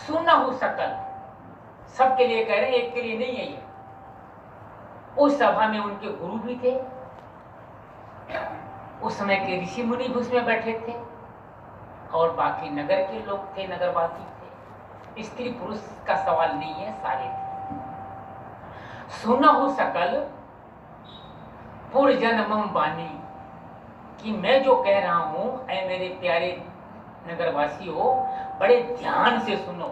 सुनहु सकल, सबके लिए कह रहे हैं, एक के लिए नहीं है ये। उस सभा में उनके गुरु भी थे, उस समय के ऋषि मुनि भी उसमें बैठे थे, और बाकी नगर के लोग थे, नगरवासी थे। स्त्री पुरुष का सवाल नहीं है, सारे थे। सुनहु सकल पुरजन्मम वाणी, कि मैं जो कह रहा हूं, ऐ मेरे प्यारे नगरवासियों, बड़े ध्यान से सुनो।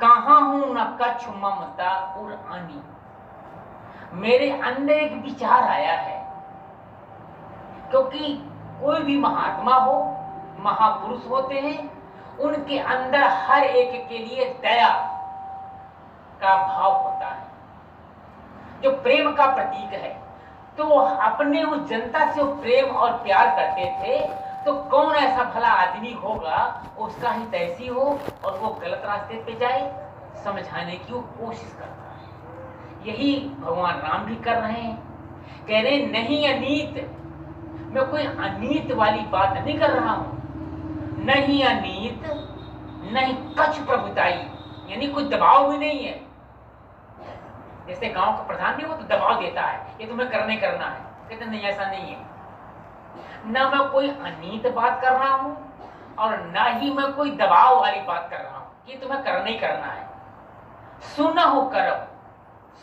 कहां हूं न कछु ममता उर आनी, मेरे अंदर एक विचार आया है, क्योंकि कोई भी महात्मा हो, महापुरुष होते हैं, उनके अंदर हर एक के लिए दया का भाव होता है, जो प्रेम का प्रतीक है। तो अपने उस जनता से वो प्रेम और प्यार करते थे, तो कौन ऐसा भला आदमी होगा उसका हित ऐसी हो और वो गलत रास्ते पे जाए, समझाने की वो कोशिश करता है। यही भगवान राम भी कर रहे हैं, कह रहे नहीं अनीत, मैं कोई अनीत वाली बात नहीं कर रहा हूं, नहीं अनीत नहीं कछु प्रभुताई, यानी कोई दबाव भी नहीं है। जैसे गांव का प्रधान नहीं, वो तो दबाव देता है, ये तुम्हें करना है, कहते नहीं ऐसा नहीं है। ना मैं कोई अनीत बात कर रहा हूं और ना ही मैं कोई दबाव वाली बात कर रहा हूं कि तुम्हें करना है। सुनहु करो,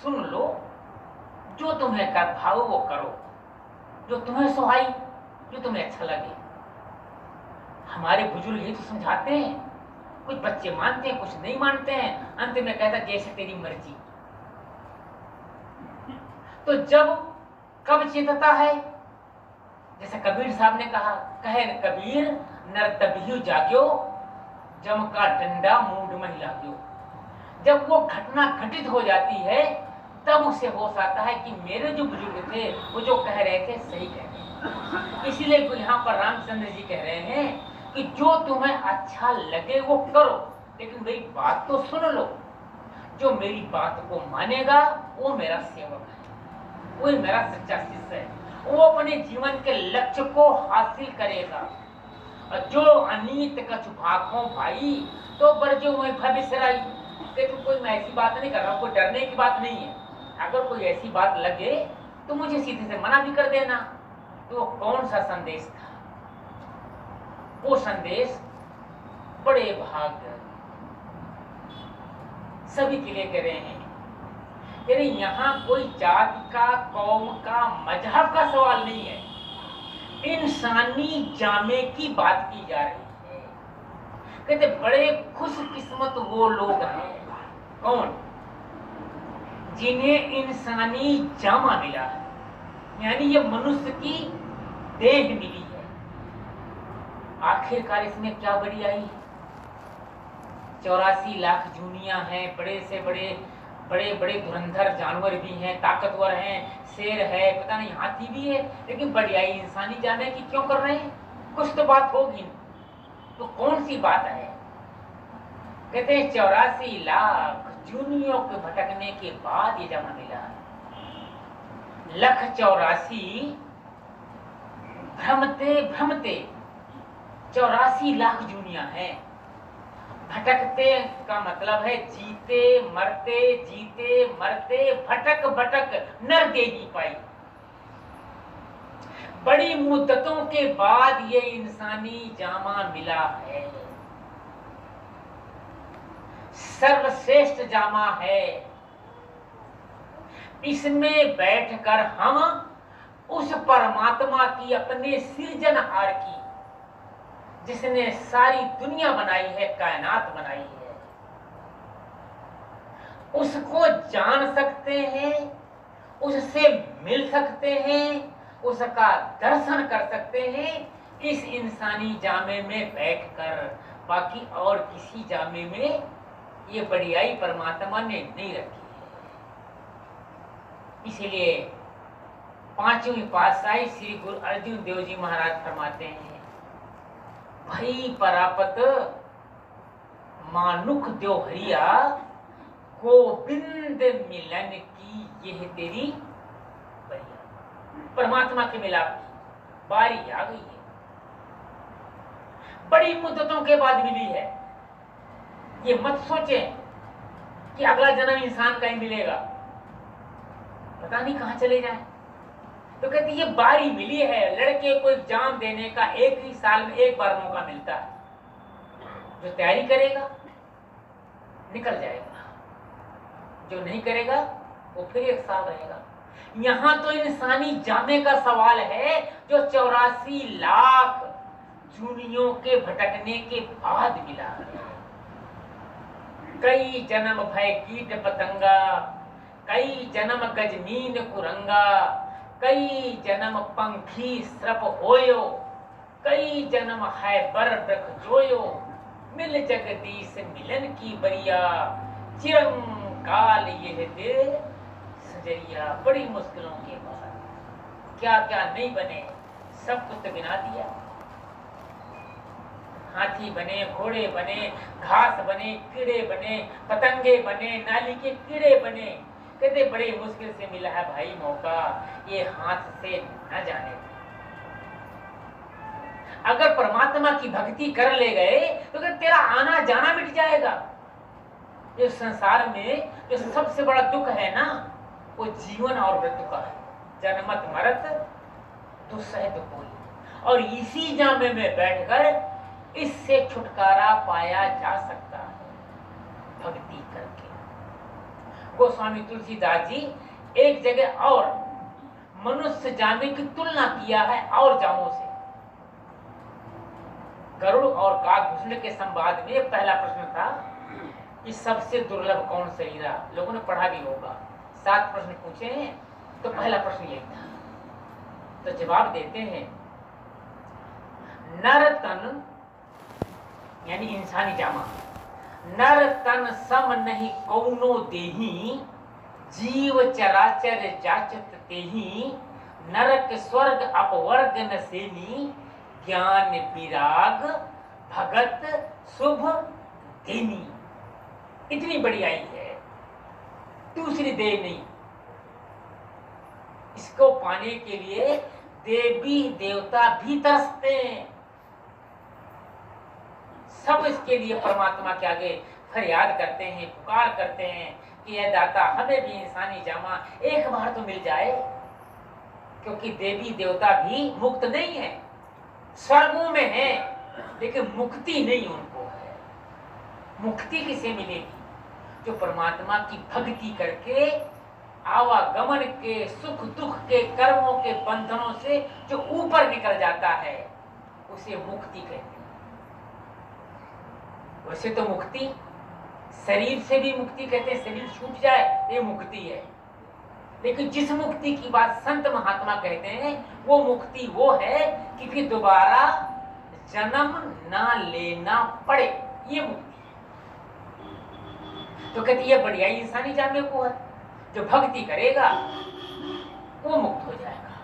सुन लो, जो तुम्हें कर भाव वो करो, जो तुम्हें सुहाई, जो तुम्हें अच्छा लगे। हमारे बुजुर्ग ये तो समझाते हैं, कुछ बच्चे मानते हैं, कुछ नहीं मानते हैं, अंत में कहता जैसे तेरी मर्जी। तो जब कब चेतता है, जैसे कबीर साहब ने कहा, कहे कबीर नर तबियु जाग्यो, जम का डंडा मूड में लाग्यो। जब वो घटना घटित हो जाती है, तब उसे होश आता है कि मेरे जो बुजुर्ग थे वो जो कह रहे थे सही कह रहे हैं। इसीलिए यहाँ पर रामचंद्र जी कह रहे हैं कि जो तुम्हें अच्छा लगे वो करो, लेकिन मेरी बात तो सुन लो। जो मेरी बात को मानेगा वो मेरा सेवक है, वही मेरा सच्चा शिष्य है, वो अपने जीवन के लक्ष्य को हासिल करेगा। और जो अनीत कछु भाखों भाई, तो बरजो में भविष्य रही। देखो कोई मैं ऐसी बात नहीं कर रहा हूं, कोई डरने की बात नहीं है। अगर कोई ऐसी बात लगे तो मुझे सीधे से मना भी कर देना। तो कौन सा संदेश था? वो संदेश बड़े भाग सभी के लिए कह रहे हैं। यानी यहाँ कोई जात का, कौम का, मजहब का सवाल नहीं है, इंसानी जामे की बात की जा रही है। कहते बड़े खुशकिस्मत वो लोग हैं, कौन? जिन्हें इंसानी जामा मिला है, यानी ये मनुष्य की देह मिली है। आखिरकार इसमें क्या बड़ी आई है? 84 लाख जूनियां हैं, बड़े से बड़े धुरंधर जानवर भी हैं, ताकतवर हैं, शेर है, पता नहीं हाथी भी है, लेकिन बढ़ियाई इंसानी जाने की क्यों कर रहे हैं? कुछ तो बात होगी। तो कौन सी बात है? कहते 84 लाख जूनियों के भटकने के बाद ये जमा मिला। 1,84,000 भ्रमते 84 लाख जूनियां हैं। भटकते का मतलब है जीते मरते भटक नर देगी पाई। बड़ी मुद्दतों के बाद ये इंसानी जामा मिला है, सर्वश्रेष्ठ जामा है। इसमें बैठकर हम उस परमात्मा की, अपने सृजनहार की, जिसने सारी दुनिया बनाई है, कायनात बनाई है, उसको जान सकते हैं, उससे मिल सकते हैं, उसका दर्शन कर सकते हैं इस इंसानी जामे में बैठकर। बाकी और किसी जामे में ये बढ़ियाई परमात्मा ने नहीं रखी है। इसीलिए 5वीं पातशाही श्री गुरु अर्जुन देव जी महाराज फरमाते हैं, भई परापत मानुख देव हरिया, गोविंद मिलन की यह तेरी बढ़िया। परमात्मा के मिलाप की बारी आ गई है, बड़ी मुद्दतों के बाद मिली है। ये मत सोचें कि अगला जन्म इंसान का ही मिलेगा, पता नहीं कहां चले जाए। तो कहते ये बारी मिली है, लड़के को एग्जाम देने का एक ही साल में एक बार मौका मिलता है, जो तैयारी करेगा निकल जाएगा, जो नहीं करेगा वो फिर एक साल रहेगा। यहां तो इंसानी जामे का सवाल है जो 84 लाख जूनियों के भटकने के बाद मिला। कई जन्म भय कीट पतंगा, कई जन्म गजनीन कुरंगा, कई जन्म पंखी श्रप होयो, कई जन्म है बर ब्रख जोयो, मिल जगदीश मिलन की बरिया, चिरंकाल यह दे सजरिया। बड़ी मुश्किलों के बाद क्या क्या नहीं बने, सब कुछ तो गिना दिया। हाथी बने, घोड़े बने, घास बने, कीड़े बने, पतंगे बने, नाली के कीड़े बने। कहते बड़ी मुश्किल से मिला है भाई मौका, ये हाथ से न जाने। अगर परमात्मा की भक्ति कर ले गए तो तेरा आना जाना मिट जाएगा। ये संसार में जो सबसे बड़ा दुख है ना, वो जीवन और मृत्यु का है। जन्मत मरत दुस्सह दुख, और इसी जामे में बैठकर इससे छुटकारा पाया जा सकता है भक्ति करके। गोस्वामी तुलसीदास जी एक जगह और मनुष्य जामे की तुलना किया है और जामों से। गरुड़ और काकभूषण के संवाद में पहला प्रश्न था कि सबसे दुर्लभ कौन शरीरा, लोगों ने पढ़ा भी होगा। 7 प्रश्न पूछे हैं, तो पहला प्रश्न यही था। तो जवाब देते हैं, नर तन यानी इंसानी जामा, नर तन सम नहीं कौनो देही, जीव चराचर जाचत तेही, नरक स्वर्ग अपवर्ग न सेनी, ज्ञान विराग भगत शुभ देनी। इतनी बड़ियाई है, दूसरी देव नहीं। इसको पाने के लिए देवी देवता भी तरसते हैं, सब इसके लिए परमात्मा के आगे फरियाद करते हैं, पुकार करते हैं कि यह दाता हमें भी इंसानी जामा एक बार तो मिल जाए। क्योंकि देवी देवता भी मुक्त नहीं है, स्वर्गों में है, लेकिन मुक्ति नहीं उनको है। मुक्ति किसे मिलेगी? जो परमात्मा की भक्ति करके आवागमन के सुख दुख के कर्मों के बंधनों से जो ऊपर निकल जाता है, उसे मुक्ति कहते हैं। वैसे तो मुक्ति शरीर से भी मुक्ति कहते हैं, शरीर छूट जाए ये मुक्ति है। लेकिन जिस मुक्ति की बात संत महात्मा कहते हैं, वो मुक्ति वो है कि फिर दोबारा जन्म ना लेना पड़े, ये मुक्ति। तो कहते ये बढ़िया इंसानी जामे को है, जो भक्ति करेगा वो मुक्त हो जाएगा।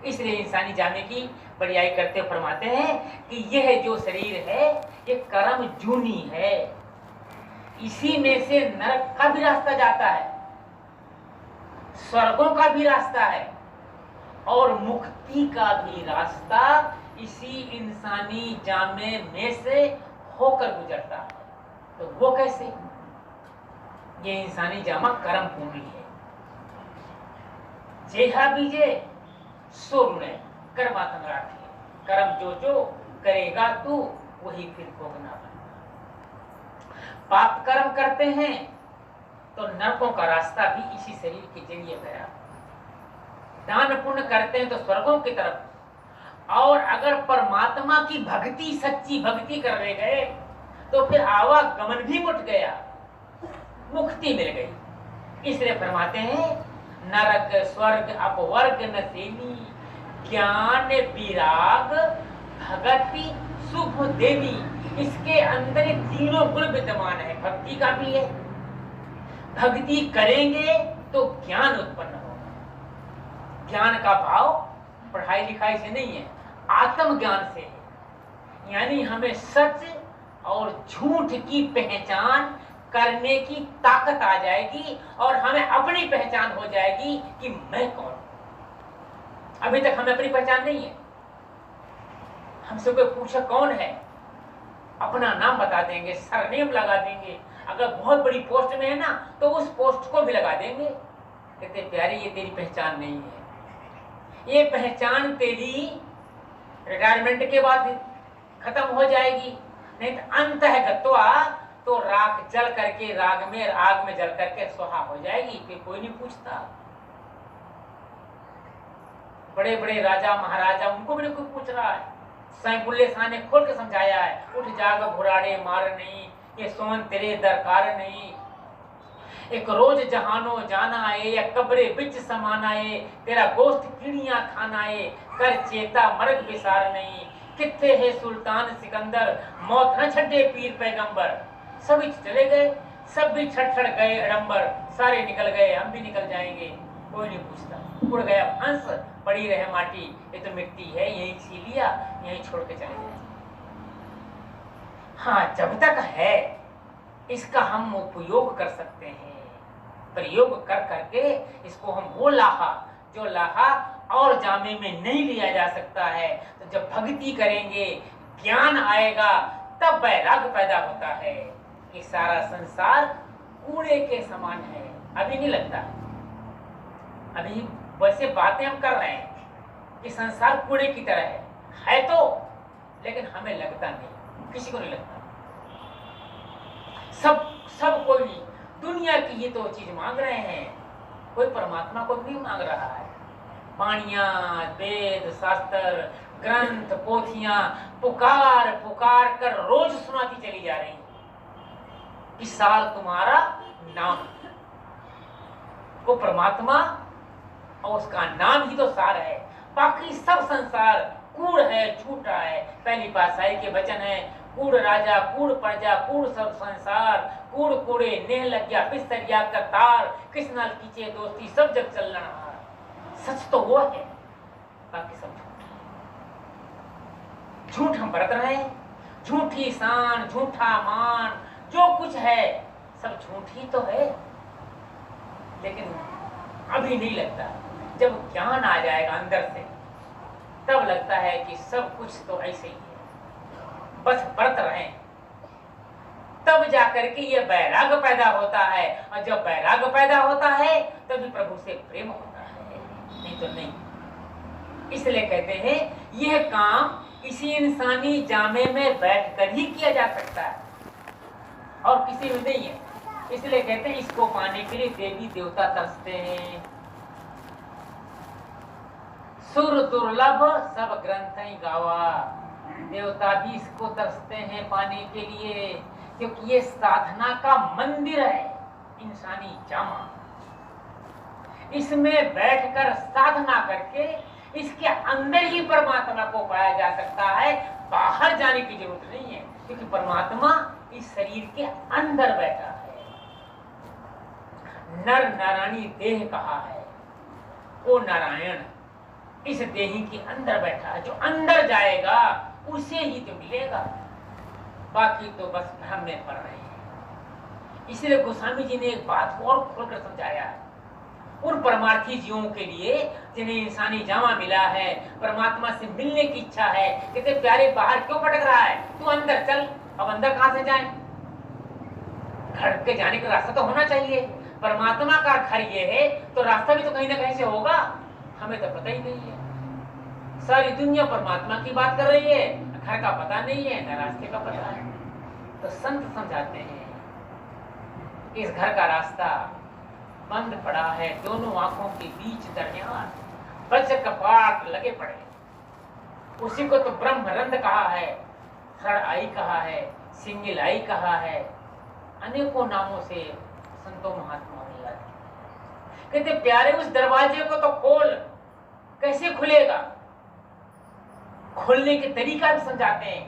इसलिए इंसानी जामे की बढ़ियाई करते फरमाते हैं कि यह जो शरीर है ये कर्म जूनी है, इसी में से नरक का भी रास्ता जाता है, स्वर्गों का भी रास्ता है, और मुक्ति का भी रास्ता इसी इंसानी जामे में से होकर गुजरता है। तो वो कैसे? ये इंसानी जामा कर्म भूमि है। जेहा बीजे सो रुणे कर्मात्म राखिए, कर्म जो जो करेगा तू वही फिर भोगना बनेगा। पाप कर्म करते हैं तो नरकों का रास्ता भी इसी शरीर के जरिए गया। दान पुण्य करते हैं तो स्वर्गों की तरफ, और अगर परमात्मा की भक्ति सच्ची भक्ति करने गए तो फिर आवागमन भी मुट गया, मुक्ति मिल गई। इसलिए फरमाते हैं नरक स्वर्ग अपवर्ग न सेनी, ज्ञान विराग भगति शुभ देवी। इसके अंदर तीनों गुण विद्यमान है, भक्ति का भी है। भक्ति करेंगे तो ज्ञान उत्पन्न होगा। ज्ञान का भाव पढ़ाई लिखाई से नहीं है, आत्मज्ञान से है। यानी हमें सच और झूठ की पहचान करने की ताकत आ जाएगी, और हमें अपनी पहचान हो जाएगी कि मैं कौन हूं। अभी तक हमें अपनी पहचान नहीं है। हमसे कोई पूछे कौन है अपना नाम बता देंगे, सरनेम लगा देंगे, अगर बहुत बड़ी पोस्ट में है ना तो उस पोस्ट को भी लगा देंगे। कहते प्यारे ये तेरी पहचान नहीं है, ये पहचान तेरी रिटायरमेंट के बाद खत्म हो जाएगी, नहीं तो अंत है गत्वा तो राख जल करके आग में जल करके सुहा हो जाएगी, फिर कोई नहीं पूछता। बड़े बड़े राजा महाराजा उनको भी नहीं कोई पूछ रहा है। सैफुल्ले शाह ने खोल के समझाया है, उठ जाग भुराड़े मार नहीं, ये सोन तेरे दरकार नहीं, एक रोज जहानो जाना है या कब्रे बिच समाना है, तेरा गोश्त कीड़ियां खाना है, कर चेता मर्ग विसार नहीं, कित्थे है सुल्तान सिकंदर, मौत न छड्डे पीर पैगंबर। सभी चले गए, सब भी छट छट गए अडंबर, सारे निकल गए, हम भी निकल जाएंगे, कोई नहीं पूछता। उड़ गया हंस, पड़ी रहे माटी, ये तो मिट्टी है, यही सी लिया, यही छोड़ के चले गए। हाँ, जब तक है इसका हम उपयोग कर सकते हैं, प्रयोग कर करके इसको हम वो लाहा जो लाहा और जामे में नहीं लिया जा सकता है। तो जब भक्ति करेंगे, ज्ञान आएगा, तब वैराग्य पैदा होता है कि सारा संसार कूड़े के समान है। अभी नहीं लगता, अभी वैसे बातें हम कर रहे हैं कि संसार कूड़े की तरह है तो, लेकिन हमें लगता नहीं, किसी को नहीं लगता। सब कोई दुनिया की ये तो चीज मांग रहे हैं, कोई परमात्मा को नहीं मांग रहा है। वाणियां, वेद, शास्त्र, ग्रंथ, पोथियां पुकार पुकार कर रोज सुनाती चली जा रही हैं कि सार तुम्हारा नाम, वो परमात्मा और उसका नाम ही तो सार है। बाकी सब संसार कूड़ है, झूठा है। पहली पातशाही के वचन है, कूड़ राजा कूड़ प्रजा कूड़ सब संसार, कूड़ कूड़े नेह लग गया पिस्तरिया का तार, किस नाल कीचे दोस्ती सब जग चल रहा। सच तो वो है, बाकी सब झूठ हम बरत रहे हैं। झूठी शान, झूठा मान, जो कुछ है सब झूठ ही तो है, लेकिन अभी नहीं लगता। जब ज्ञान आ जाएगा अंदर से, तब लगता है कि सब कुछ तो ऐसे ही है, बस बरत रहे हैं। तब जाकर के ये वैराग्य पैदा होता है, और जब वैराग्य पैदा होता है तभी प्रभु से प्रेम होता है, नहीं तो नहीं। इसलिए कहते हैं यह काम किसी इंसानी जामे में बैठकर ही किया जा सकता है और किसी में नहीं है। इसलिए कहते हैं इसको पाने के लिए देवी देवता तरसते हैं। सुर दुर्लभ सब ग्रंथ ही गावा, देवता भी इसको तरसते हैं पाने के लिए, क्योंकि ये साधना का मंदिर है, इंसानी जामा। इसमें बैठकर साधना करके इसके अंदर ही परमात्मा को पाया जा सकता है, बाहर जाने की जरूरत नहीं है, क्योंकि परमात्मा इस शरीर के अंदर बैठा है। नर नारायणी देह कहा है, वो नारायण इस देही के अंदर बैठा है। जो अंदर जाएगा उसे ही तो मिलेगा, बाकी तो बस भ्रम में पड़ रहे हैं। इसलिए गोस्वामी जी ने एक बात को और खोलकर समझाया है उन परमार्थी जीवों के लिए जिन्हें इंसानी जामा मिला है, परमात्मा से मिलने की इच्छा है। कहते प्यारे बाहर क्यों भटक रहा है, तू अंदर चल। अब अंदर कहां से जाए, घर के जाने का रास्ता तो होना चाहिए। परमात्मा का घर ये है तो रास्ता भी तो कहीं ना कहीं से होगा, हमें तो पता ही नहीं है। सारी दुनिया परमात्मा की बात कर रही है, घर का पता नहीं है, न रास्ते का पता है। तो संत समझाते हैं इस घर का रास्ता बंद पड़ा है, दोनों आंखों के बीच दरमियान बज कपाट लगे पड़े। उसी को तो ब्रह्मरंध कहा है, थर्ड आई कहा है, सिंगल आई कहा है, अनेकों नामों से संतों महात्माओं ने याद किया। कहते प्यारे उस दरवाजे को तो खोल, कैसे खुलेगा, खोलने के तरीका भी समझाते हैं।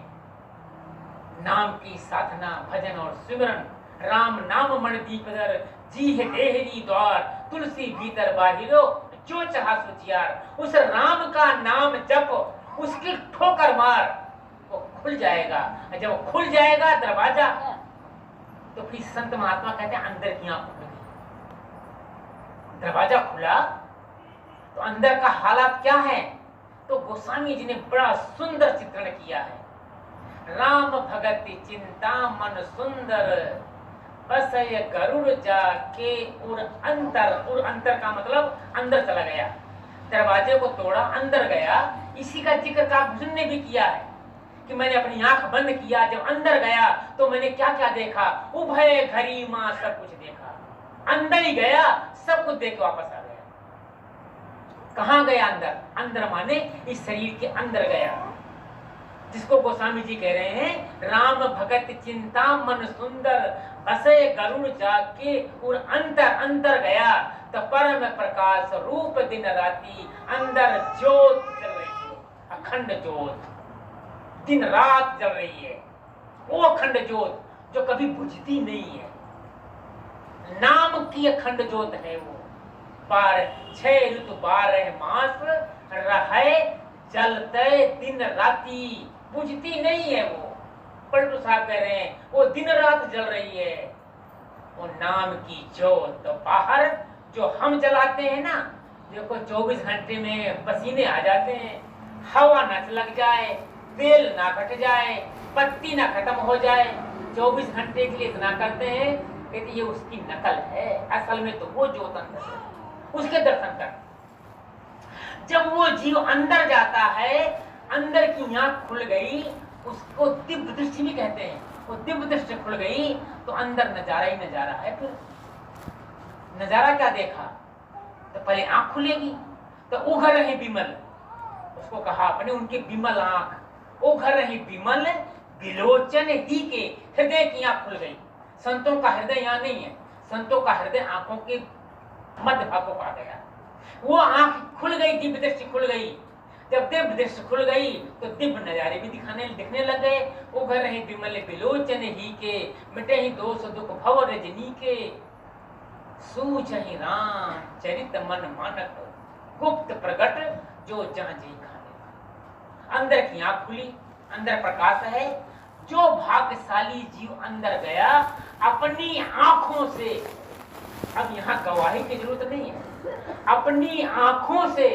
नाम की साधना, भजन और सिमरन, राम नाम मन दीपदर, जी है देहरी द्वार, तुलसी भीतर बाहिरो, जो चाहा सुचियार। उस राम का नाम जप, उसकी ठोकर मार, वो खुल जाएगा। जब खुल जाएगा दरवाजा, तो फिर संत महात्मा कहते हैं अंदर की आंख खुल गई। दरवाजा खुला तो अंदर का हालात क्या है, तो गोस्वामी जी ने बड़ा सुंदर चित्रण किया है। राम भगत चिंता मन सुंदर, बसय गरुड़ जाके उर अंतर का मतलब अंदर चला गया, दरवाजे को तोड़ा अंदर गया। इसी का जिक्र काफी ने भी किया है कि मैंने अपनी आंख बंद किया, जब अंदर गया तो मैंने क्या क्या देखा, उभय घरी मां सब कुछ देखा। अंदर ही गया, सब कुछ देख के वापस आ गया। कहां गया? अंदर। अंदर माने इस शरीर के अंदर गया, जिसको गोस्वामी जी कह रहे हैं राम भगत चिंता मन सुंदर, बसे गरुड़ जाके और अंतर गया, तो परम प्रकाश रूप दिन राती, अंदर ज्योत जल रही है, अखंड ज्योत दिन रात जल रही है। वो अखंड ज्योत जो कभी बुझती नहीं है, नाम की अखंड ज्योत है वो। बार 6 ऋतु 12 मास रहे जलते दिन राती, बुझती नहीं है वो। पलटू साहब कह रहे हैं वो दिन रात जल रही है, वो नाम की ज्योत। तो बाहर जो हम जलाते हैं ना, देखो 24 घंटे में पसीने आ जाते हैं, हवा न लग जाए, तेल ना घट जाए, पत्ती ना खत्म हो जाए, 24 घंटे के लिए इतना करते हैं, कहते ये उसकी नकल है, असल में तो वो ज्योत अंदर है, उसके दर्शन कर। जब वो जीव अंदर जाता है, अंदर की आंख खुल गई, उसको दिव्य दृष्टि भी कहते हैं। वो दिव्य दृष्टि खुल गई तो अंदर नजारा ही नजारा है। फिर नजारा क्या देखा? तो पहले आंख खुलेगी तो उघर रही विमल, उसको कहा अपने उनके विमल आंख, उघर रही विमल विलोचन ही के, हृदय की आंख खुल गई। संतों का हृदय यहाँ नहीं है, संतों का हृदय आंखों के मध्य भागों को आ गया। वो आंख खुल गई, दिव्य दृष्टि खुल गई। जब दिव्य दृष्टि खुल गई तो दिव्य नजारे भी दिखने लग गए। उघर रहे विमल विलोचन ही के, मिटे ही दोष दुख भव रजनी के, सूझहि राम चरित मन मानक, गुप्त प्रगट जो जहां जी खाने। अंदर की आंख खुली, अंदर प्रकाश है। जो भाग्यशाली जीव अंदर गया अपनी आंखों से, अब यहाँ गवाही की जरूरत नहीं है, अपनी आंखों से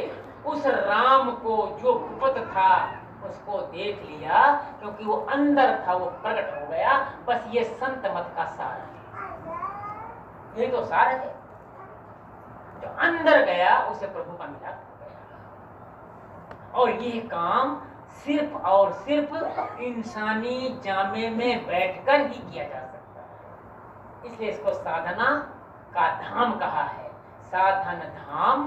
उस राम को जो गुप्त था उसको देख लिया, क्योंकि वो अंदर था, वो प्रकट हो गया। बस ये संत मत का सार है, यही तो सार है। जो अंदर गया उसे प्रभु का मिलाप हो गया। और ये काम सिर्फ और सिर्फ इंसानी जामे में बैठकर ही किया जा सकता है। इसलिए इसको साधना का धाम कहा है। साधन धाम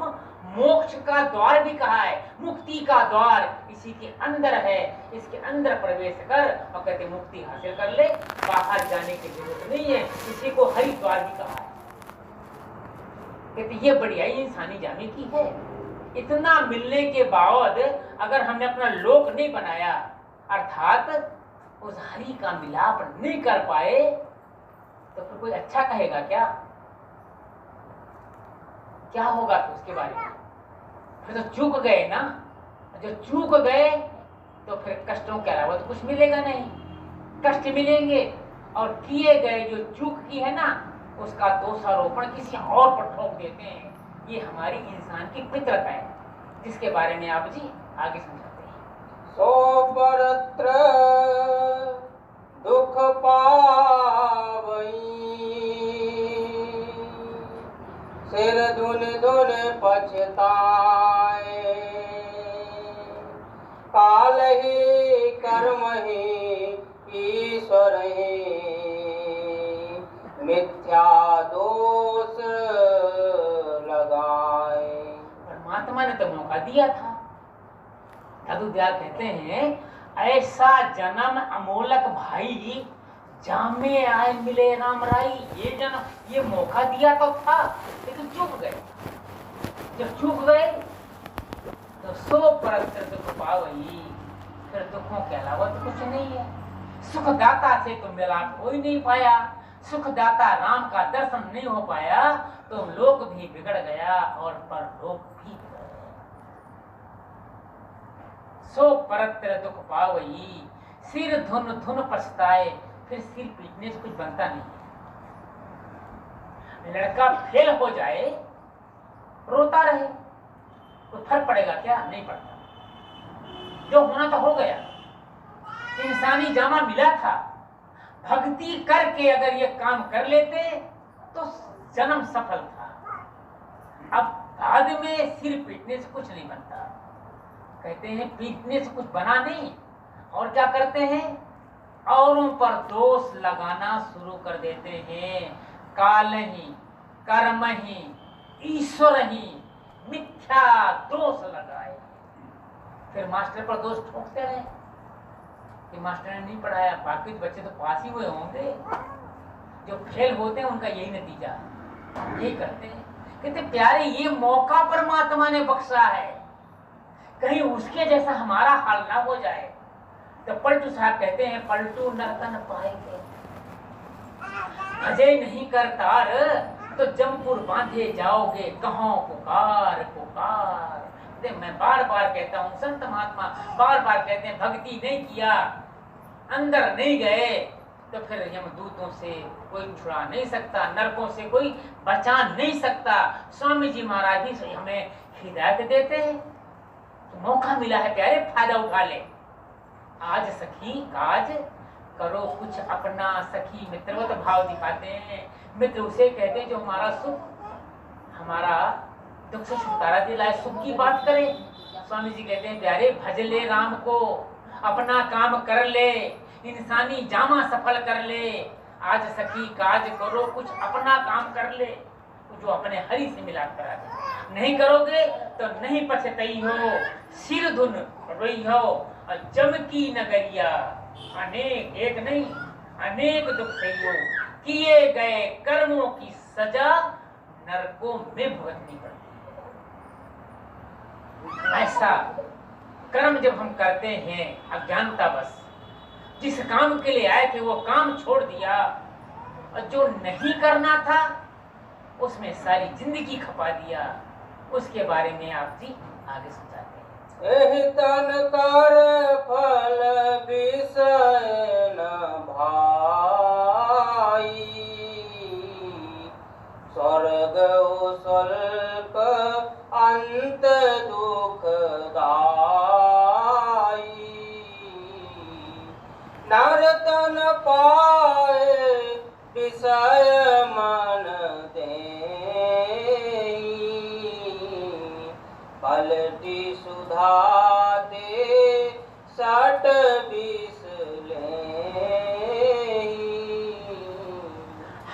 मोक्ष का द्वार भी कहा है, मुक्ति का द्वार इसी के अंदर है। इसके अंदर प्रवेश कर और कहते मुक्ति हासिल कर ले, बाहर जाने की जरूरत नहीं है। इसी को हरिद्वार भी कहा है। कहते ये बढ़िया ही इंसानी जाने की है। इतना मिलने के बाद अगर हमने अपना लोक नहीं बनाया, अर्थात उस हरि का मिलाप नहीं कर पाए, तो फिर कोई अच्छा कहेगा क्या? क्या होगा तो उसके बारे में? फिर तो चूक गए ना। जो चूक गए तो फिर कष्टों के अलावा तो कुछ मिलेगा नहीं, कष्ट मिलेंगे। और किए गए जो चूक की है ना, उसका दोषारोपण किसी और पर ठोक देते हैं। ये हमारी इंसान की फितरत है, जिसके बारे में आप जी आगे समझाते हैं। सो परत्र दुख पावई, सिर धुन धुन पछताए, काल ही कर्म ही ईश्वर ही, मिथ्या दोष लगाए। परमात्मा ने तो मौका दिया था। साधुदयाल कहते हैं ऐसा जन्म अमोलक भाई, जामे आए मिले राम राई। ये जन्म, ये मौका दिया तो था, लेकिन चूक गए। जब चूक गए तो सो परत्र दुख पावई, फिर दुखों के अलावा तो कुछ नहीं है। सुखदाता से तो मिलाप हो ही नहीं पाया, सुखदाता राम का दर्शन नहीं हो पाया, तो लोक भी बिगड़ गया और परलोक भी बिगड़ गया। सो परत्र दुख पावई, सिर धुन धुन पछताए। फिर सिर पीटने से कुछ बनता नहीं। लड़का फेल हो जाए, रोता रहे, तो फर्क पड़ेगा क्या? नहीं पड़ता। जो होना तो हो गया। इंसानी जामा मिला था, भक्ति करके अगर ये काम कर लेते तो जन्म सफल था। अब बाद में सिर पीटने से कुछ नहीं बनता। कहते हैं पीटने से कुछ बना नहीं, और क्या करते हैं, औरों पर दोष लगाना शुरू कर देते हैं। काल ही, कर्म ही, ईश्वर ही, मिथ्या दोष लगाए। फिर मास्टर पर दोष ठोकते रहे कि मास्टर ने नहीं पढ़ाया, बाकी बच्चे तो पास ही हुए होंगे। जो फेल होते हैं उनका यही नतीजा है, यही करते हैं। कहते प्यारे ये मौका परमात्मा ने बख्शा है, कहीं उसके जैसा हमारा हाल ना हो जाए। तो पलटू साहब कहते हैं पलटू नर्तन पाएंगे, अजय नहीं करतार तो जमपुर बांधे जाओगे, कहो पुकार पुकार। मैं बार बार कहता हूँ, संत महात्मा बार बार कहते हैं भक्ति नहीं किया, अंदर नहीं गए तो फिर यमदूतों से कोई छुड़ा नहीं सकता, नरकों से कोई बचा नहीं सकता। स्वामी जी महाराज भी हमें हिदायत देते हैं, तो मौका मिला है प्यारे, फायदा उठा ले। आज सखी काज करो कुछ अपना, सखी मित्रवत भाव दिखाते हैं। मित्र उसे कहते हैं जो हमारा सुख, हमारा दुख से छुटकारा दिलाए, सुख की बात करे। स्वामी जी कहते हैं प्यारे भज ले राम को, अपना काम कर ले, इंसानी जामा सफल कर ले। आज सखी काज करो कुछ अपना काम कर ले, जो अपने हरि से मिलाप करा दे। नहीं करोगे तो नहीं पछतई हो, सिर धुन रोई हो और जम की नगरिया। अनेक एक नहीं अनेक दुख सही हो, किए गए कर्मों की सजा नरकों में भुगतनी पड़ती है। ऐसा कर्म जब हम करते हैं अज्ञानता बस, जिस काम के लिए आए थे वो काम छोड़ दिया, और जो नहीं करना था उसमें सारी जिंदगी खपा दिया, उसके बारे में आप जी आगे समझाते हैं। एहि तन कर फल विषय न भाई, स्वर्ग स्वल्प अंत दुखदाई। नरतन पाए विषय मन देई, पलटी सुधाते सट विष लेई।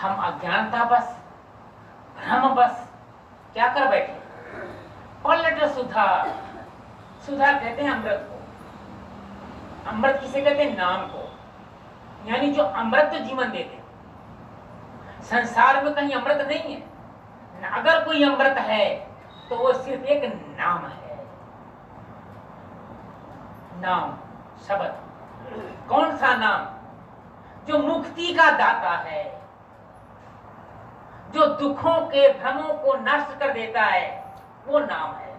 हम अज्ञानता बस, भ्रम बस क्या कर बैठे, पलट सुधा। सुधा कहते हैं अमृत को, अमृत किसे कहते हैं, नाम को, यानी जो अमृत जीवन देते। संसार में कहीं अमृत नहीं है, अगर कोई अमृत है तो वो सिर्फ एक नाम है। नाम शब्द, कौन सा नाम, जो मुक्ति का दाता है, जो दुखों के भ्रमों को नष्ट कर देता है, वो नाम है।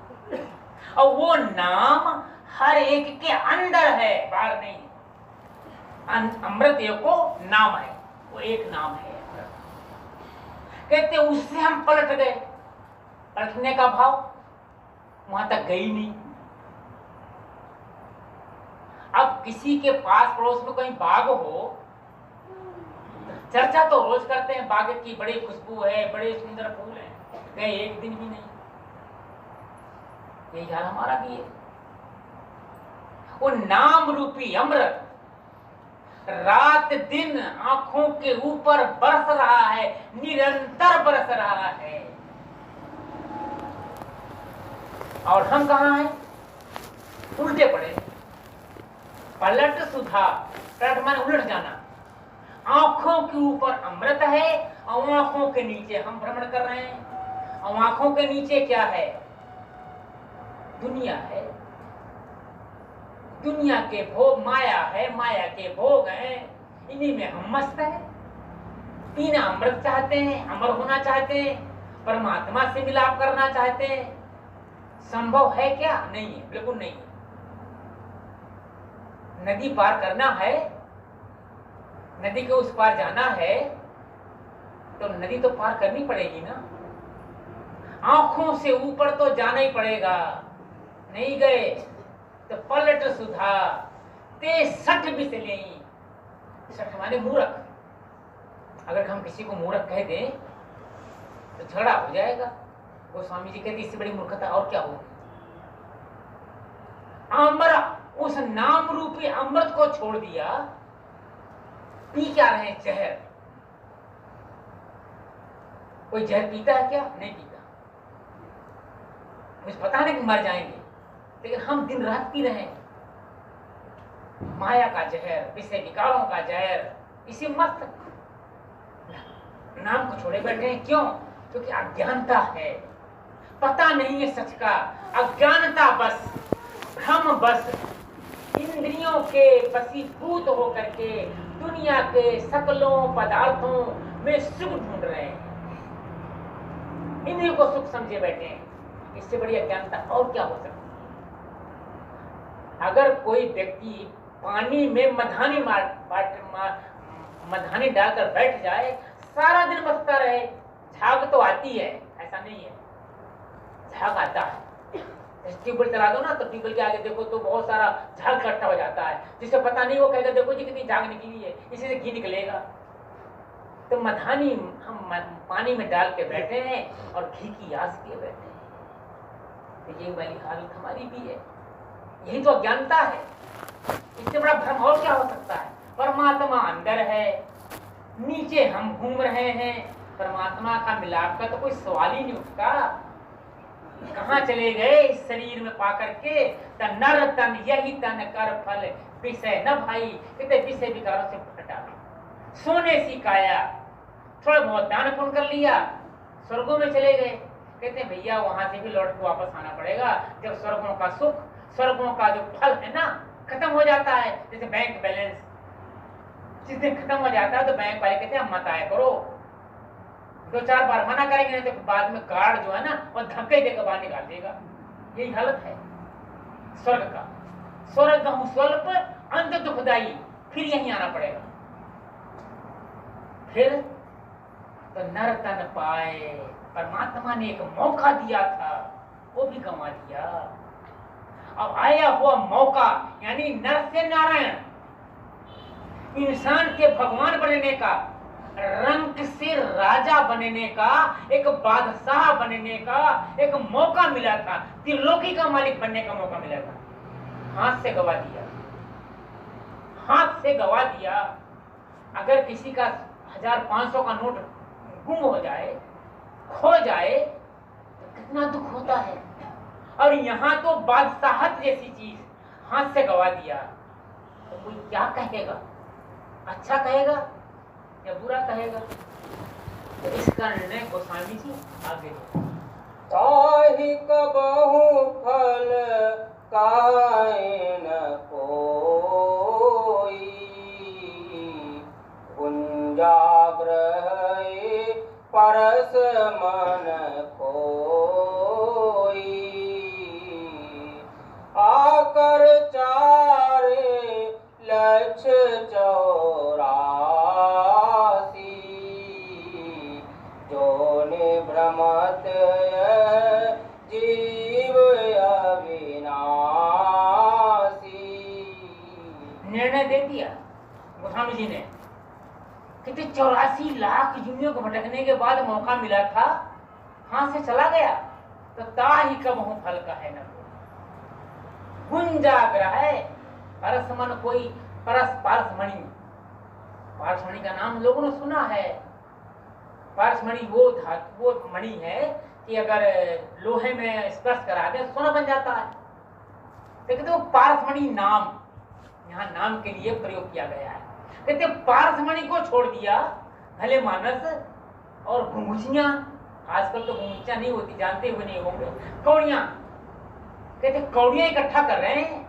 और वो नाम हर एक के अंदर है, बाहर नहीं। अमृत को नाम है, वो एक नाम है। कहते उससे हम पलट गए, पलटने का भाव वहां तक गई नहीं। अब किसी के पास पड़ोस में कहीं बाग हो, चर्चा तो रोज करते हैं बाग की, बड़ी खुशबू है, बड़े सुंदर फूल हैं, गए एक दिन भी नहीं। यही हाल हमारा भी है। वो नाम रूपी अमृत रात दिन आंखों के ऊपर बरस रहा है, निरंतर बरस रहा है। और हम कहां हैं, उल्टे पड़े। पलट सुधा, पलट माने उलट जाना। आंखों के ऊपर अमृत है और आंखों के नीचे हम भ्रमण कर रहे हैं। और आंखों के नीचे क्या है, दुनिया है, दुनिया के भोग, माया है, माया के भोग हैं, इन्हीं में हम मस्त हैं। पीना अमृत चाहते हैं, अमर होना चाहते हैं, परमात्मा से मिलाप करना चाहते हैं। संभव है क्या, नहीं है, बिल्कुल नहीं है। नदी पार करना है, नदी के उस पार जाना है, तो नदी तो पार करनी पड़ेगी ना। आंखों से ऊपर तो जाना ही पड़ेगा। नहीं गए तो पलट सुधा, ते सठ भी से ले, सठ माने मूर्ख। अगर हम किसी को मूर्ख कह दें तो झगड़ा हो जाएगा। वो स्वामी जी कहते इससे बड़ी मूर्खता और क्या होगी। अमर, उस नाम रूपी अमृत को छोड़ दिया, पी क्या रहे जहर। कोई जहर पीता है क्या? नहीं पीता। मुझे पता नहीं कि मर जाएंगे, लेकिन हम दिन रात पी रहे हैं माया का जहर, विषय विकारों का जहर। इसी मस्त नाम को छोड़े बैठे हैं। क्यों? क्योंकि अज्ञानता है, पता नहीं है सच का। अज्ञानता बस, भ्रम बस, इंद्रियों के वशीभूत होकर के दुनिया के सकलों पदार्थों में सुख ढूंढ रहे हैं, इंद्रियों को सुख समझे बैठे हैं। इससे बड़ी अज्ञानता और क्या हो सकती है। अगर कोई व्यक्ति पानी में मधानी डालकर बैठ जाए, सारा दिन बसता रहे, झाग तो आती है, ऐसा नहीं है, झाग आता है। ट्यूबवेल चला दो ना, तो ट्यूबवेल के आगे देखो तो बहुत सारा झाग इकट्ठा हो जाता है, जिसे पता नहीं वो कहेगा देखो जी कितनी झाग निकली है, इसी से घी निकलेगा। तो मधानी हम पानी में डाल के बैठे हैं और घी की आस किए बैठे हैं। तो ये वाली हालत हमारी भी है। यही तो अज्ञानता है। इससे बड़ा भ्रम और क्या हो सकता है। परमात्मा अंदर है, नीचे हम घूम रहे हैं, परमात्मा का मिलाप का तो कोई सवाल ही नहीं उठता। कहाँ चले गए इस शरीर में पाकर के, तन नर तन यही तन कर फल विषय न भाई, कितने विषय विकारों से फटा। सोने सी काया, थोड़ा बहुत दान पुण्य कर लिया, स्वर्गों में चले गए। कहते हैं भैया वहां से भी लौट के वापस आना पड़ेगा। जब स्वर्गों का सुख, स्वर्गों का जो फल है ना, खत्म हो जाता है। जैसे बैंक बैलेंस जिस दिन खत्म हो जाता है तो बैंक वाले कहते हैं मत आया करो, 2-4 बार मना करेंगे, नहीं तो बाद में गार्ड जो है ना वो धक्के देकर बाहर निकाल देगा। यही हालत है स्वर्ग का। स्वर्ग हम स्वल्प अंत दुखदाई, फिर यहीं आना पड़ेगा। फिर तो नर तन पाए, परमात्मा ने एक मौका दिया था, वो भी गंवा दिया। अब आया हुआ मौका यानी नर से नारायण, इंसान के भगवान बनने का, रंक से राजा बनने का, एक बादशाह बनने का एक मौका मिला था, त्रिलोकी का मालिक बनने का मौका मिला था। हाथ से गवा दिया, हाथ से गवा दिया। अगर किसी का 1500 का नोट गुम हो जाए, खो जाए तो कितना दुख होता है। और यहाँ तो बादशाहत जैसी चीज हाथ से गवा दिया, तो कोई क्या कहेगा? अच्छा कहेगा या बुरा कहेगा? तो इसका निर्णय गोस्वामी जी आगे ताहि कबहु फल काए न कोई, कुंजाग्रह परस मन कोई, आकर चारे लक्ष 84, जो निभ्रमत जीव अविनाशी। निर्णय दे दिया गोस्वामी जी ने। कितने 84 लाख युनियों को भटकने के बाद मौका मिला था, हाथ से चला गया। तो ताहि कबहु फल का है न गुंजाग्रह है, परसमन कोई पारसमणि। पारसमणि का नाम लोगों ने सुना है। पारसमणि वो धातु, वो मणि है कि अगर लोहे में स्पर्श करा दे सोना बन जाता है। लेकिन तो पारसमणि नाम यहाँ नाम के लिए प्रयोग किया गया है। कहते पारसमणि को छोड़ दिया, भले मानस और घुंघुचियां, आजकल तो घुंघुचियां नहीं होती, जानते हुए नहीं होंगे, कौड़ियां। कहते कौड़ियां इकट्ठा कर रहे हैं,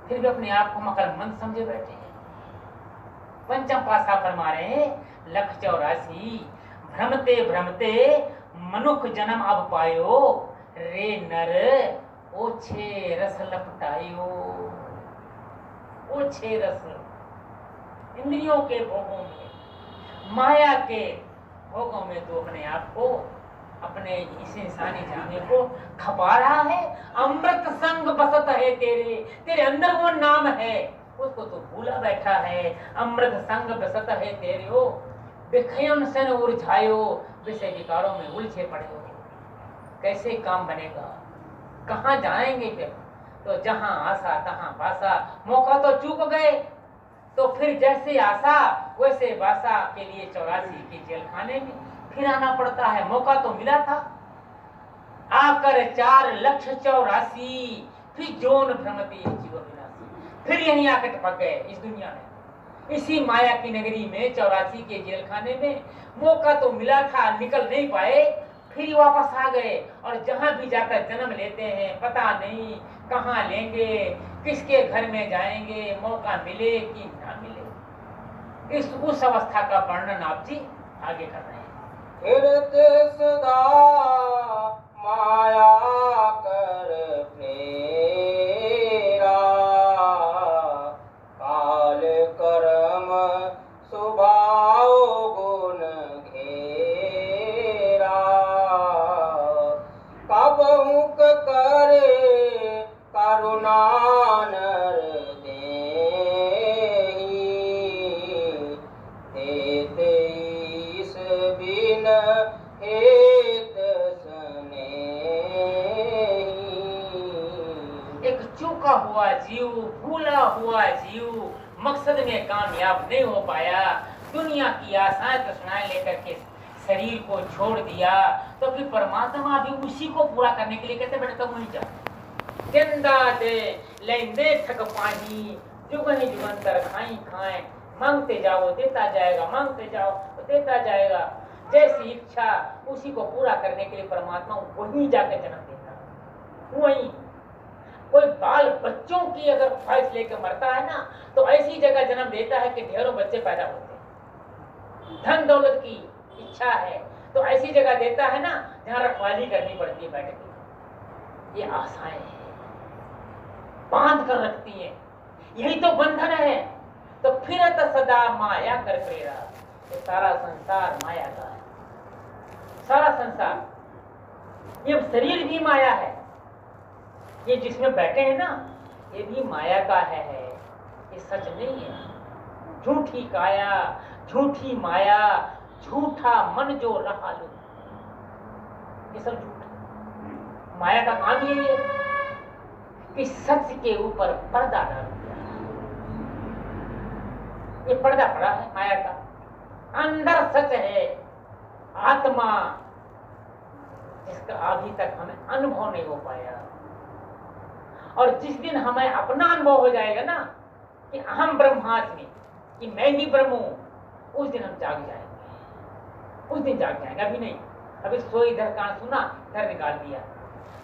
फिर भी अपने आप को मकरमंद समझे बैठे हैं। पंचम पासा फरमा रहे हैं, लख 84 भ्रमते भ्रमते मनुख जन्म अब पायो, रे नर ओछे रस लपटायो। ओछे रस, इंद्रियों के भोगों में, माया के भोगों में तो अपने आप को अपने इस इंसानी जाने को खपा रहा है। अमृत संग बसत है तेरे, तेरे अंदर वो नाम है, उसको तो भूला बैठा है। अमृत संग बसत है तेरे हो, बेखयन सन उलझायो, विषय विकारों में उलझे पड़े हो। कैसे काम बनेगा, कहाँ जाएंगे फिर? तो जहां आशा तहां बासा, मौका तो चूक गए, तो फिर जैसे आशा वैसे बासा के लिए 84 के जेल खाने में फिर आना पड़ता है। मौका तो मिला था, आकर 4,84,000 फिर जोन भ्रमती जीव विनाशी, फिर यहीं आकर टपक गए इस दुनिया में, इसी माया की नगरी में 84 के जेल खाने में। मौका तो मिला था, निकल नहीं पाए, फिर वापस आ गए। और जहां भी जाकर जन्म लेते हैं पता नहीं कहां लेंगे, किसके घर में जाएंगे, मौका मिले कि ना मिले। इस उस अवस्था का वर्णन आप जी आगे कर रहे हैं। फिरत सदा माया कर फेरा, काल कर्म स्वभाव गुण घेरा, कबहु करे करुणा नर देहि, देते ईश बिन हेत स्नेही। एक चूका हुआ जीव, भूला हुआ जीव मकसद में कामयाब नहीं हो पाया, दुनिया की आशाएं तृष्णाएं लेकर के शरीर को छोड़ दिया, तो फिर परमात्मा भी उसी को पूरा करने के लिए कहते बेटा तुम नहीं जाओ। जिंदा दे लेंदे थक पाही, जुगनी जुगंतर खाई खाए, मांगते जाओ देता जाएगा, मांगते जाओ तो देता जाएगा। जैसी इच्छा उसी को पूरा करने के लिए परमात्मा वहीं जाकर जन्म देता है। वहीं कोई बाल बच्चों की अगर ख्वाहिश लेकर मरता है ना, तो ऐसी जगह जन्म देता है कि ढेरों बच्चे पैदा होते हैं। धन दौलत की इच्छा है तो ऐसी जगह देता है ना जहां रखवाली करनी पड़ती है बैठ के। ये आशाएं हैं, बांध कर रखती हैं, यही तो बंधन है। तो फिरत सदा माया कर प्रेरा, ये सारा संसार माया का है, सारा संसार। ये शरीर भी माया है, ये जिसमें बैठे हैं ना ये भी माया का है, ये सच नहीं है। झूठी काया, झूठी माया, झूठा मन जो रहा लो, ये सब झूठ। माया का काम यही है कि सच के ऊपर पर्दा डाल दिया। ये पर्दा पड़ा है माया का, अंदर सच है आत्मा, जिसका अभी तक हमें अनुभव नहीं हो पाया। और जिस दिन हमें अपना अनुभव हो जाएगा ना कि अहम ब्रह्मास्मि, कि मैं ही ब्रह्म हूं, उस दिन हम जाग जाएंगे, उस दिन जाग जाएंगे। अभी नहीं, अभी सोई इधर कान सुना इधर निकाल दिया,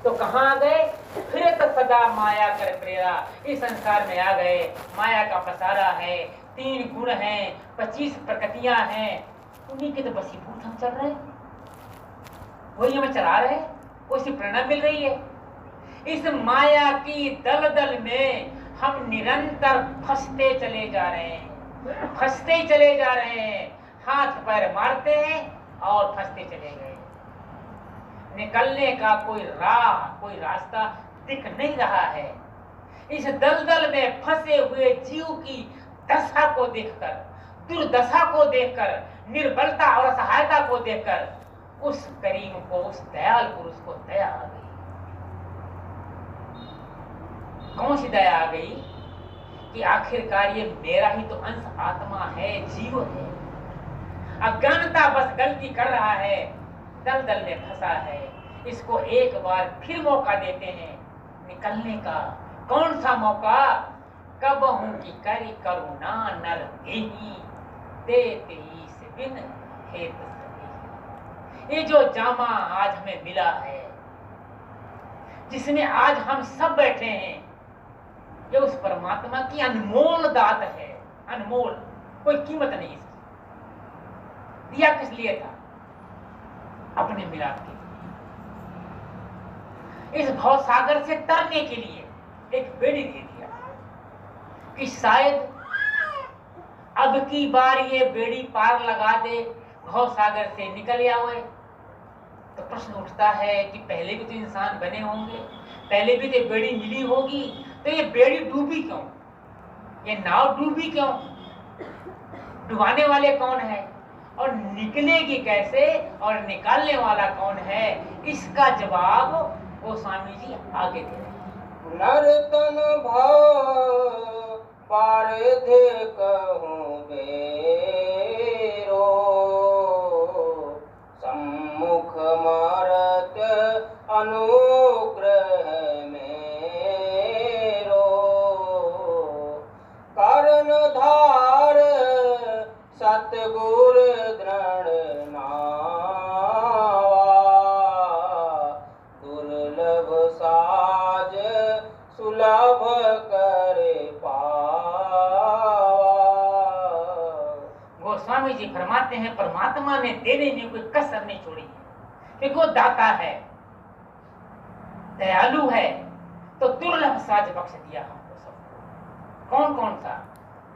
तो कहां आ गए? फिर तो सदा माया कर प्रेरा, इस संसार में आ गए। माया का पसारा है, 3 गुण हैं, 25 प्रकृतियां हैं, उन्हीं के तो बसीभूत हम चल रहे हैं, वही हमें चला रहे हैं, उसी प्रेरणा मिल रही है। इस माया की दलदल में हम निरंतर फंसते चले जा रहे हैं, फंसते चले जा रहे हैं, हाथ पैर मारते हैं और फंसते चले गए। निकलने का कोई राह, कोई रास्ता दिख नहीं रहा है। इस दलदल में फंसे हुए जीव की दशा को देखकर, दुर्दशा को देखकर, निर्बलता और असहायता को देखकर उस करीम को, उस दयाल पुरुष को दया आ गई। कौन सी दया आ गई? कि आखिरकार ये मेरा ही तो अंश आत्मा है, जीव है, अज्ञानता बस गलती कर रहा है, दलदल में फंसा है, इसको एक बार फिर मौका देते हैं निकलने का। कौन सा मौका? कब हूं कि करी करुणा नर देही, देते ईश बिन हेत सनेही। ये जो जामा आज हमें मिला है, जिसमें आज हम सब बैठे हैं, ये उस परमात्मा की अनमोल दात है, अनमोल, कोई कीमत नहीं इसकी। दिया किस लिए था? अपने मिलाप के लिए, इस भव सागर से तरने के लिए एक बेड़ी दे दिया कि शायद अब की बार ये बेड़ी पार लगा दे, भव सागर से निकल आवे। तो प्रश्न उठता है कि पहले भी तो इंसान बने होंगे, पहले भी तो बेड़ी मिली होगी, तो ये बेड़ी डूबी क्यों, ये नाव डूबी क्यों, डुबाने वाले कौन है और निकलेगी कैसे और निकालने वाला कौन है, इसका जवाब गोस्वामी जी आगे दे रहे हैं। नर्तन भाव पारधे कहूँ बेरो, सम्मुख मारत अनुग्रह मेरो, कारण धार सतगुर दृढ़ नावा, दुर्लभ साज सुलभ करे पावा। गोस्वामी जी फरमाते हैं परमात्मा ने देने में कोई कसर नहीं छोड़ी है, क्योंकि वो दाता है, दयालु है, तो दुर्लभ साज बख्श दिया हमको सबको। कौन कौन सा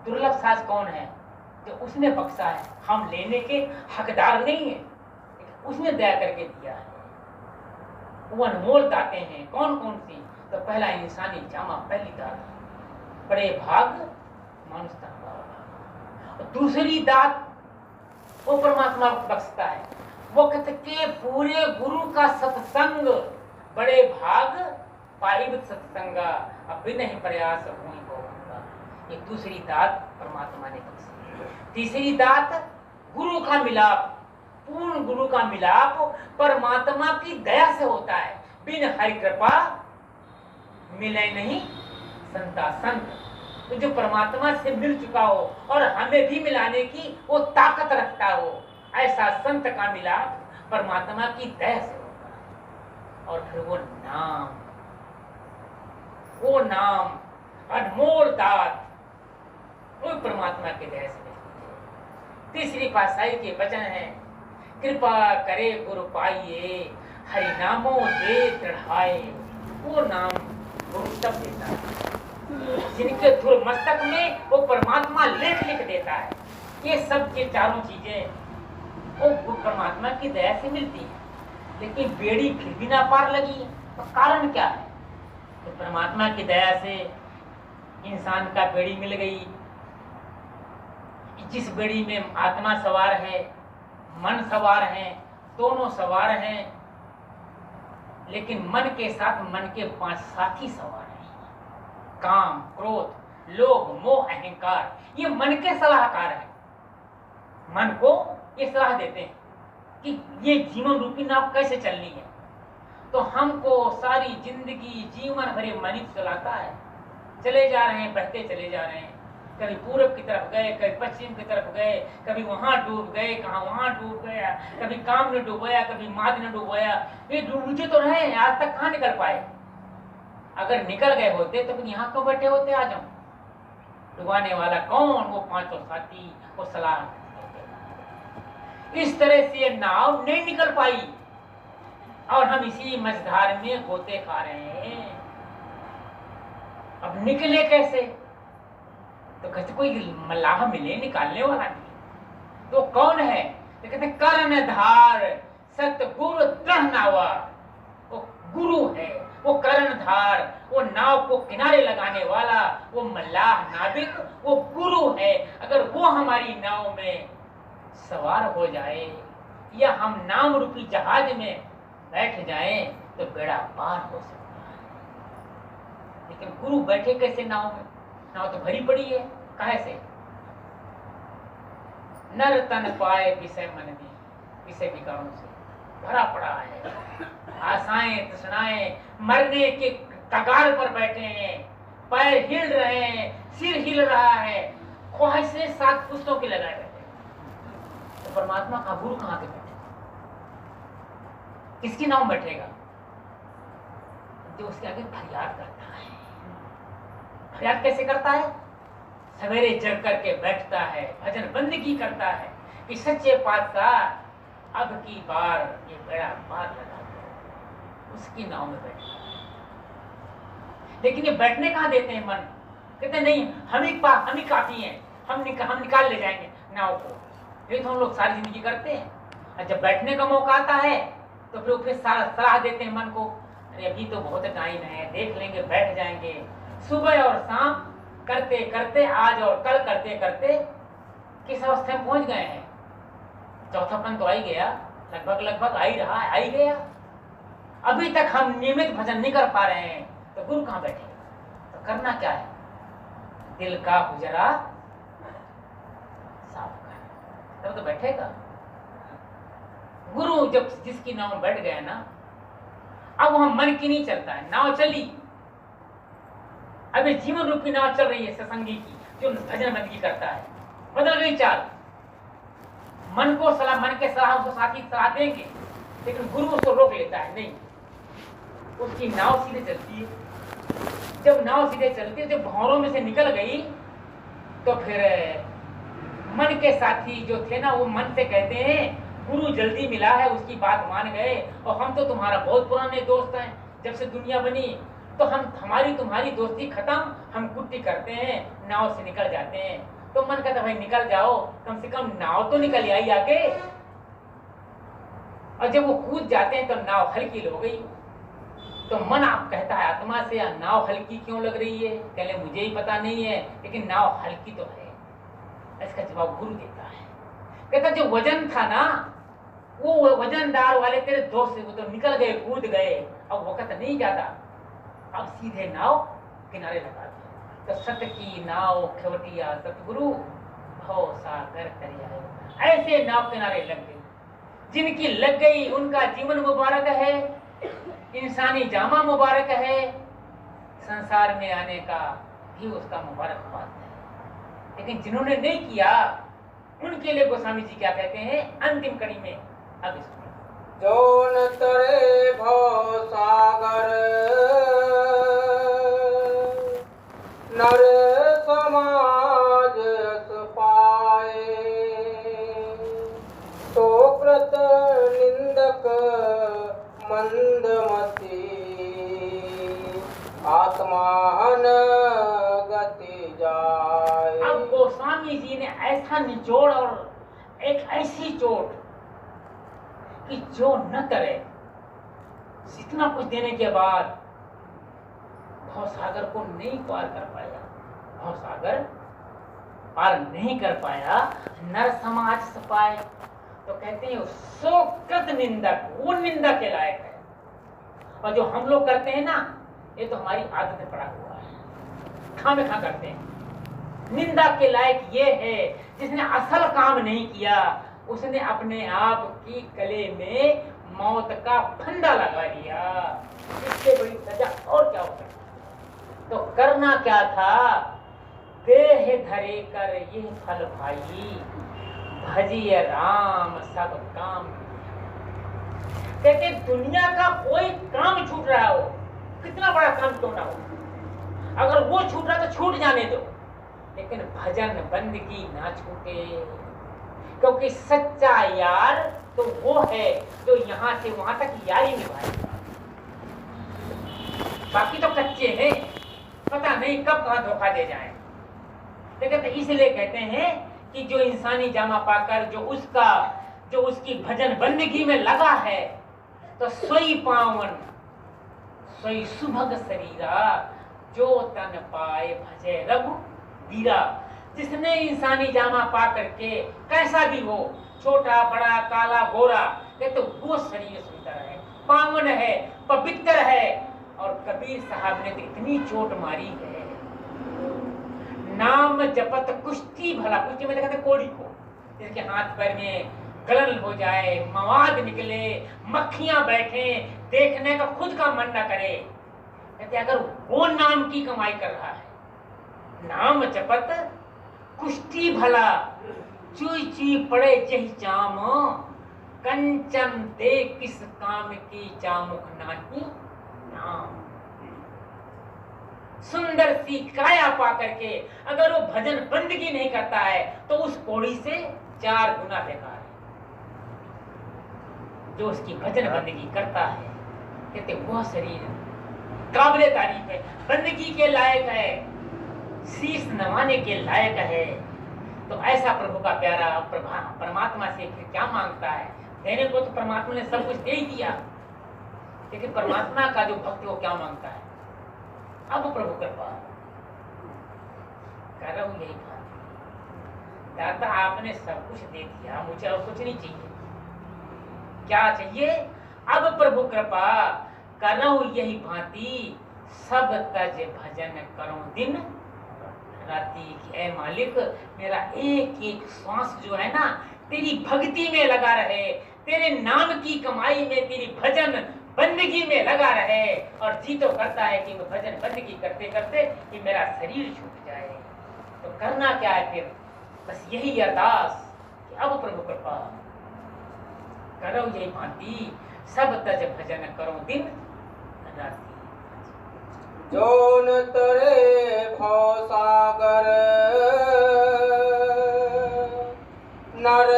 दुर्लभ साज कौन है, जो उसने बख्शा है, हम लेने के हकदार नहीं है, उसने दया करके दिया है। वो अनमोल दाते हैं, कौन कौन सी, तो पहला इंसानी जामा, पहली दात बड़े भाग मानुष तन, दूसरी दात वो परमात्मा बख्शता है, वक्त के पूरे गुरु का सत्संग, बड़े भाग पारिव सत्संगा, अब भी नहीं प्रयास हुई होगा, ये दूसरी दात परमात्मा ने बख्शी। तीसरी दात गुरु का मिलाप, पूर्ण गुरु का मिलाप परमात्मा की दया से होता है, बिन हरि कृपा मिले नहीं संता संत। तो जो परमात्मा से मिल चुका हो और हमें भी मिलाने की वो ताकत रखता हो, ऐसा संत का मिलाप परमात्मा की दया से होता है। और फिर वो नाम अनमोल दात, वो परमात्मा के दया से। तीसरी पातशाही के वचन है, कृपा करे गुरु पाइए, हरि नामो दे दृढ़ाए। वो नाम गुरु तब देता है जिनके धुर मस्तक में वो परमात्मा लेख लिख देता है। ये सब के चारों चीजें वो परमात्मा की दया से मिलती है, लेकिन बेड़ी फिर भी ना पार लगी, तो कारण क्या है? तो परमात्मा की दया से इंसान का बेड़ी मिल गई, जिस बेड़ी में आत्मा सवार है, मन सवार है, दोनों सवार हैं, लेकिन मन के साथ मन के 5 साथी सवार हैं, काम, क्रोध, लोभ, मोह, अहंकार। ये मन के सलाहकार हैं, मन को ये सलाह देते हैं कि ये जीवन रूपी नाव कैसे चलनी है। तो हमको सारी जिंदगी जीवन भरे मन ही चलाता है, चले जा रहे हैं, बहते चले जा रहे हैं, कभी पूरब की तरफ गए, कभी पश्चिम की तरफ गए, कभी वहां डूब गए, कहाँ वहां डूब गया, कभी काम ने डूबाया, कभी माद ने डूबाया। ये डूबते तो रहे, आज तक कहाँ निकल पाए? अगर निकल गए होते तो फिर यहाँ क्यों बैठे होते? आ जाओ, डुबाने वाला कौन? वो 5 साथी, वो सलाह। इस तरह से नाव नहीं निकल पाई और हम इसी मझधार में गोते खा रहे हैं। अब निकले कैसे? तो कहते कोई मल्लाह मिले निकालने वाला नहीं। तो कौन है? तो कहते कर्णधार सतगुरु दृढ़ नावा। वो गुरु है, वो कर्णधार, वो नाव को किनारे लगाने वाला, वो मल्लाह नाविक, वो गुरु है। अगर वो हमारी नाव में सवार हो जाए या हम नाम रूपी जहाज में बैठ जाएं तो बेड़ा पार हो सकता है। लेकिन गुरु बैठे कैसे नाव में? नाव तो भरी पड़ी है, काहे से? नर तन पाए विषय मन में, विषय विकारों से भरा पड़ा है। आशाएं तृष्णाएं मरने के कगार पर बैठे हैं, पैर हिल रहे हैं, सिर हिल रहा है, ख्वाहिशें 7 पुस्तों के लगाए बैठे। तो परमात्मा का गुरु कहाँ के बैठे? किसकी नाम बैठेगा? जो उसके आगे फरियाद करता है। फरियाद कैसे करता है? सवेरे जग करके बैठता है, भजन बंदगी करता है कि सच्चे पातशाह अब की बार ये बेड़ा पार लगा दो। उसकी नाव में बैठता है। लेकिन ये बैठने कहाँ देते हैं? मन कहते नहीं, हम ही काफी हैं, हम निकाल ले जाएंगे नाव को। ये तो हम लोग सारी जिंदगी करते हैं। और जब बैठने का मौका आता है तो फिर वो फिर सलाह देते हैं मन को, अरे अभी तो बहुत टाइम है, देख लेंगे, बैठ जाएंगे। सुबह और शाम करते करते, आज और कल करते करते किस अवस्था में पहुंच गए हैं? चौथापन तो आ ही गया, लगभग आ ही रहा है, आ ही गया। अभी तक हम नियमित भजन नहीं कर पा रहे हैं, तो गुरु कहां बैठेगा? तो करना क्या है? दिल का हुजरा साफ कर, तब तो बैठेगा। गुरु जब जिसकी नाव में बैठ गया ना, अब वहां मन की नहीं चलता है, नाव चली। अभी जीवन रूपी नाव चल रही है सत्संगी की, जो भजन बंदगी करता है। बदल गई चाल, मन के सलाह उसको साथी सलाह देंगे, लेकिन गुरु उसको रोक लेता है, नहीं, उसकी नाव सीधे चलती है। जब नाव सीधे चलती है, जब भंवरों में से निकल गई, तो फिर मन के साथी जो थे ना, वो मन से कहते हैं गुरु जल्दी मिला है, उसकी बात मान गए, और हम तो तुम्हारा बहुत पुराने दोस्त हैं, जब से दुनिया बनी, तो हमारी तुम्हारी दोस्ती खत्म, हम कुट्टी करते हैं, नाव से निकल जाते हैं। तो मन कहता भाई निकल जाओ, कम से कम नाव तो निकल आई आके। और जब वो कूद जाते हैं तो नाव हल्की हो गई। तो मन आप कहता है आत्मा से, नाव हल्की क्यों लग रही है? कहले मुझे ही पता नहीं है, लेकिन नाव हल्की तो है। इसका जवाब गुरु देता है, कहता जो वजन था ना, वो वजनदार वाले तेरे दोस्त से वो तो निकल गए, कूद गए, अब वक्त नहीं जाता, अब सीधे नाव किनारे लगा दिया। तो सत की नाव खेवटिया सतगुरु भव सागर करिया। ऐसे नाव किनारे लग गई, जिनकी लग गई उनका जीवन मुबारक है, इंसानी जामा मुबारक है, संसार में आने का भी उसका मुबारकबाद है। लेकिन जिन्होंने नहीं किया, उनके लिए गोस्वामी जी क्या कहते हैं अंतिम कड़ी में, अब इसको जो न तरे भव सागर नर समाज पाए, तो कृत निंदक मंदमती आत्मान गति जाए। अब गोस्वामी जी ने ऐसा निचोड़ और एक ऐसी चोट कि जो न तरे, इतना कुछ देने के बाद भवसागर को नहीं पार कर पाया, भवसागर पार नहीं कर पाया, नर समाज से पाए, तो कहते हैं सो कृत निंदक, वो निंदा के लायक है। और जो हम लोग करते हैं ना, ये तो हमारी आदत में पड़ा हुआ है, खामे खा करते हैं। निंदा के लायक ये है जिसने असल काम नहीं किया, उसने अपने आप की गले में मौत का फंदा लगा लिया। इससे बड़ी सजा और क्या हो सकती? तो करना क्या था? देह धरे कर ये फल भाई, भजिए राम सब काम। कहते दुनिया का कोई काम छूट रहा हो, कितना बड़ा काम क्यों ना हो, अगर वो छूट रहा तो छूट जाने दो, लेकिन भजन बंदगी ना छूटे। क्योंकि सच्चा यार तो वो है जो यहां से वहां तक यारी निभाएगा। बाकी तो कच्चे हैं, पता नहीं कब कहां धोखा दे जाए। लेकिन तो इसलिए कहते हैं कि जो इंसानी जामा पाकर जो उसकी भजन बंदगी में लगा है, तो सोई पावन सोई सुभग शरीरा, जो तन पाए भजे रघु वीरा। जिसने इंसानी जामा पा करके कैसा भी हो, छोटा बड़ा काला गोरा, ये तो वो शरीर सुंदर है, पावन है, पवित्र है। और कबीर साहब ने तो इतनी चोट मारी है, नाम जपत कुश्ती भला, कुश्ती में कहते कोड़ी को, जिसके हाथ पैर में गलन हो जाए, मवाद निकले, मक्खियां बैठे, देखने का खुद का मन न करे। कहते अगर वो नाम की कमाई कर रहा है, नाम जपत कुश्ती भला, चुई चुई पड़े जही चाम, कंचन दे किस काम की चामुख नाही नाम। सुंदर सी काया पा करके अगर वो भजन बंदगी नहीं करता है, तो उस कोड़ी से 4 गुना बेकार है। जो उसकी भजन बंदगी करता है, कहते वह शरीर काबिले तारीफ है, बंदगी के लायक है, शीश नवाने के लायक है। तो ऐसा प्रभु का प्यारा परमात्मा से फिर क्या मांगता है? देने को तो परमात्मा ने सब कुछ दे ही दिया, लेकिन परमात्मा का जो भक्त वो क्या मांगता है? अब प्रभु कृपा कर रहा हूं यही बात, दादा आपने सब कुछ दे दिया, मुझे और कुछ नहीं चाहिए। क्या चाहिए? अब प्रभु कृपा कर रहा हूं यही भांति, सब तज भजन करो दिन राती की। ऐ मालिक, मेरा एक एक श्वास जो है ना तेरी भक्ति में लगा रहे, तेरे नाम की कमाई में, तेरी भजन बंदगी में लगा रहे। और जी तो करता है कि मैं भजन बंदगी करते करते कि मेरा शरीर छूट जाए, तो करना क्या है फिर? बस यही अरदास कि अब प्रभु कृपा करो यही भांति, सब तज भजन करो दिन राती। जोन तरे भव सागर नर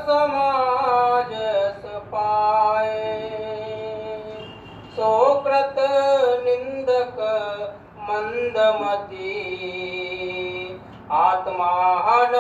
समाज पाए, सो कृत निंदक मंदमती आत्मा न